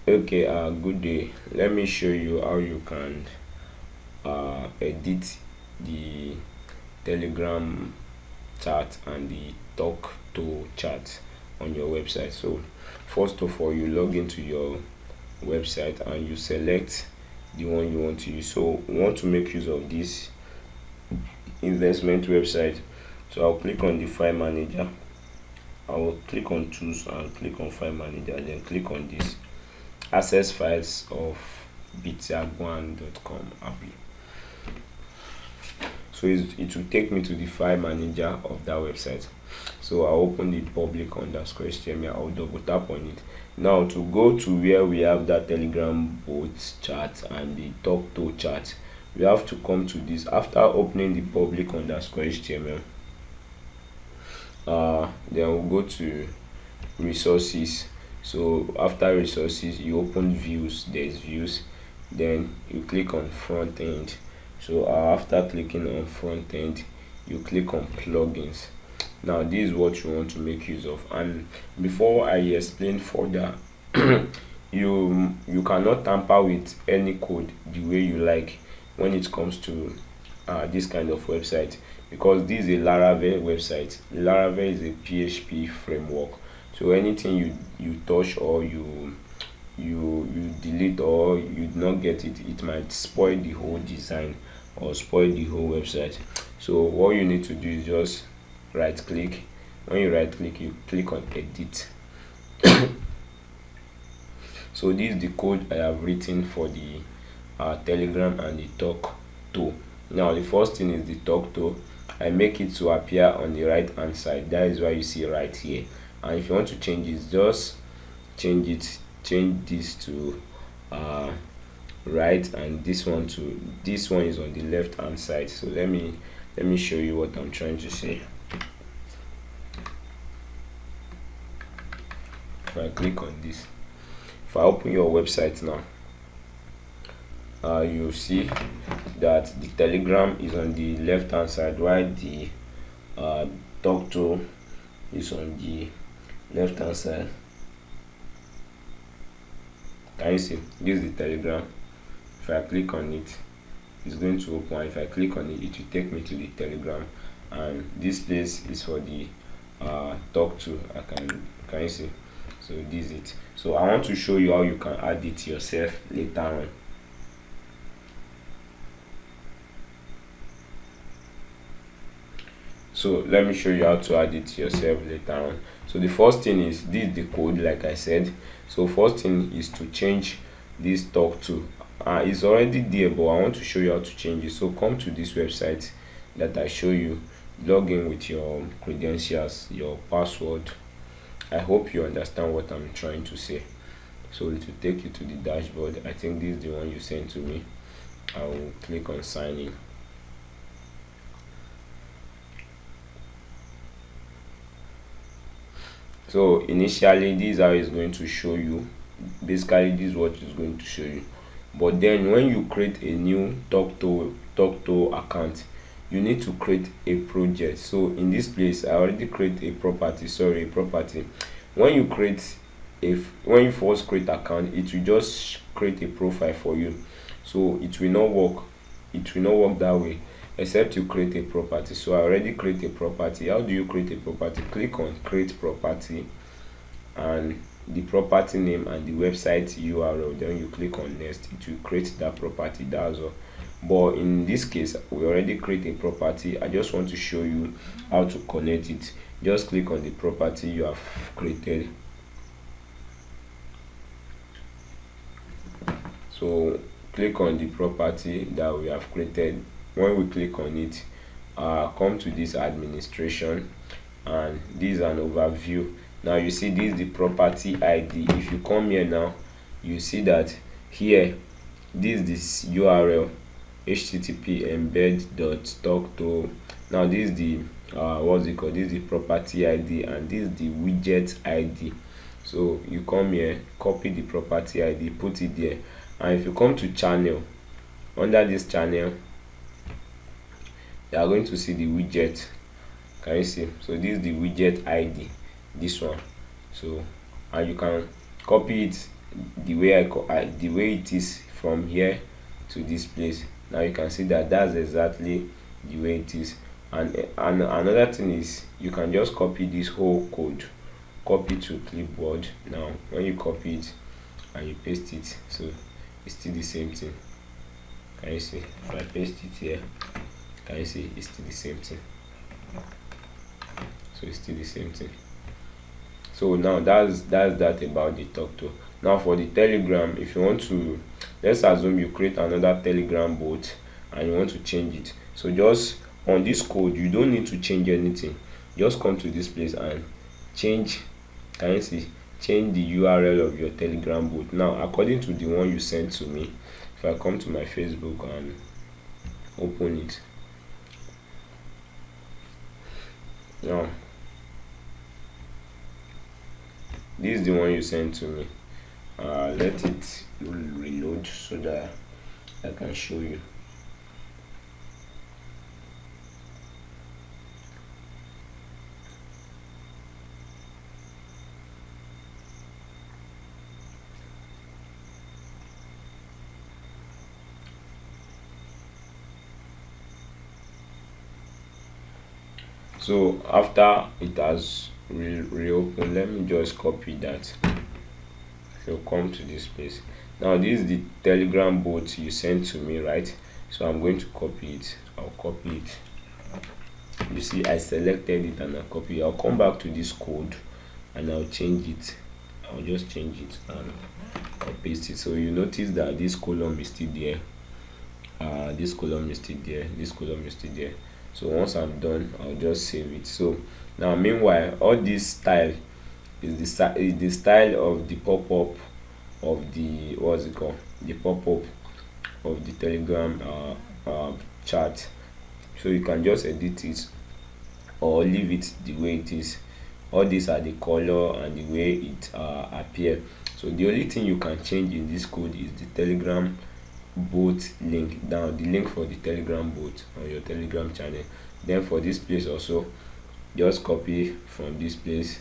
Okay, good day. Let me show you how you can edit the Telegram chat and the talk to chat on your website. So, first of all, you log into your website and you select the one you want to use. So, we want to make use of this investment website. So, I'll click on the file manager. I will click on tools and click on file manager, then click on this access files of bitagwan.com app. So it will take me to the file manager of that website. So I'll open the public underscore HTML. I'll double tap on it. Now to go to where we have that Telegram bot chat and the talk to chat, we have to come to this after opening the public underscore HTML. Then we'll go to resources. So after resources, you open views. There's views, then you click on front end. So after clicking on front end, you click on plugins. Now this is what you want to make use of, and before I explain further, you cannot tamper with any code the way you like when it comes to this kind of website, because this is a Laravel website. Laravel is a PHP framework, so anything you touch or you delete or you do not get it, it might spoil the whole design or spoil the whole website. So what you need to do is just right click. When you right click, you click on edit. So this is the code I have written for the Telegram and the talk to. Now the first thing is the talk to. I make it to appear on the right hand side. That is why you see right here. And if you want to change it, just change this to right, and this one is on the left hand side. So let me show you what I'm trying to say. If I click on this, if I open your website now, you'll see that the Telegram is on the left hand side while the talk to is on the left hand side. Can you see? This is the Telegram. If I click on it, it's going to open. If I click on it, it will take me to the Telegram, and this place is for the talk to. Can you see? So this is it. So I want to show you how you can add it yourself later on. So let me show you how to add it yourself later on. So the first thing is, this is the code, like I said. So first thing is to change this talk to. It's already there, but I want to show you how to change it. So come to this website that I show you, log in with your credentials, your password. I hope you understand what I'm trying to say. So it will take you to the dashboard. I think this is the one you sent to me. I will click on sign in. So initially, this is how it's going to show you. Basically, this is what it's going to show you. But then when you create a new talk to account, you need to create a project. So in this place, I already create a property. When you first create account, it will just create a profile for you. So it will not work that way except you create a property. So I already create a property. How do you create a property? Click on create property and the property name and the website URL. Then you click on next. It will create that property. That's all. But in this case, we already create a property. I just want to show you how to connect it. Just click on the property you have created. So click on the property that we have created. When we click on it, come to this administration, and this is an overview. Now you see this is the property ID. If you come here now, you see that here this URL http embed.talk to. Now this is the what's it called, this is the property ID, and this is the widget ID. So you come here, copy the property ID, put it there, and if you come to channel, under this channel you are going to see the widget. Can you see? So this is the widget ID, this one. So and you can copy it the way it is from here to this place. Now you can see that that's exactly the way it is. And another thing is, you can just copy this whole code, copy to clipboard. Now when you copy it and you paste it, so it's still the same thing. Can you see? If I paste it here, can you see it's still the same thing? So it's still the same thing. So now that's that about the talk to. Now for the Telegram, if you want to, let's assume you create another Telegram bot and you want to change it. So just on this code, you don't need to change anything. Just come to this place and change. Can you see? Change the URL of your Telegram bot. Now according to the one you sent to me, if I come to my Facebook and open it now, this is the one you sent to me. Let it reload so that I can show you. So after it has reopened, let me just copy that. So come to this place. Now this is the Telegram bot you sent to me, right? So I'm going to copy it. I'll copy it. You see, I selected it and I copy it. I'll come back to this code and I'll change it. I'll just change it and I'll paste it. So you notice that this column is still there. This column is still there. This column is still there. So once I'm done, I'll just save it. So now meanwhile, all this style is the style of the pop-up of the, what's it called, the pop-up of the Telegram chat. So you can just edit it or leave it the way it is. All these are the color and the way it appear. So the only thing you can change in this code is the Telegram bot link. Now the link for the Telegram bot on your Telegram channel. Then for this place also, just copy from this place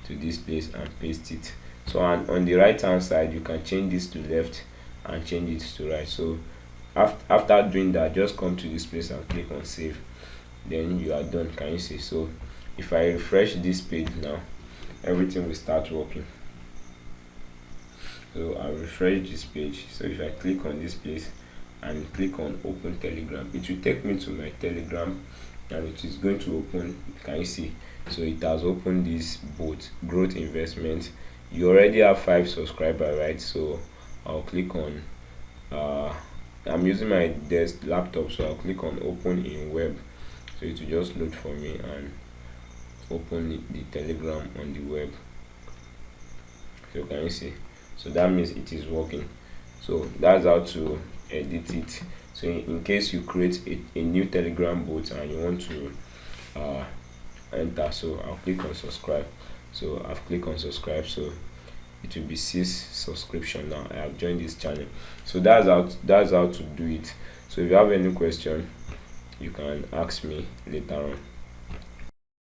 to this place and paste it. So and on the right hand side, you can change this to left and change it to right. So after doing that, just come to this place and click on save. Then you are done. Can you see? So if I refresh this page now, everything will start working. So I'll refresh this page. So if I click on this place and click on open Telegram, it will take me to my Telegram and it is going to open. Can you see? So it has opened this bot, growth investment. You already have 5 subscribers, right? So I'll click on I'm using my desk laptop, so I'll click on open in web. So it will just load for me and open the Telegram on the web. So can you see? So that means it is working. So that's how to edit it. So in case you create a new Telegram bot and you want to enter, so I'll click on subscribe. So I've clicked on subscribe, so it will be 6 subscription. Now I have joined this channel. So that's how to do it. So if you have any question, you can ask me later on.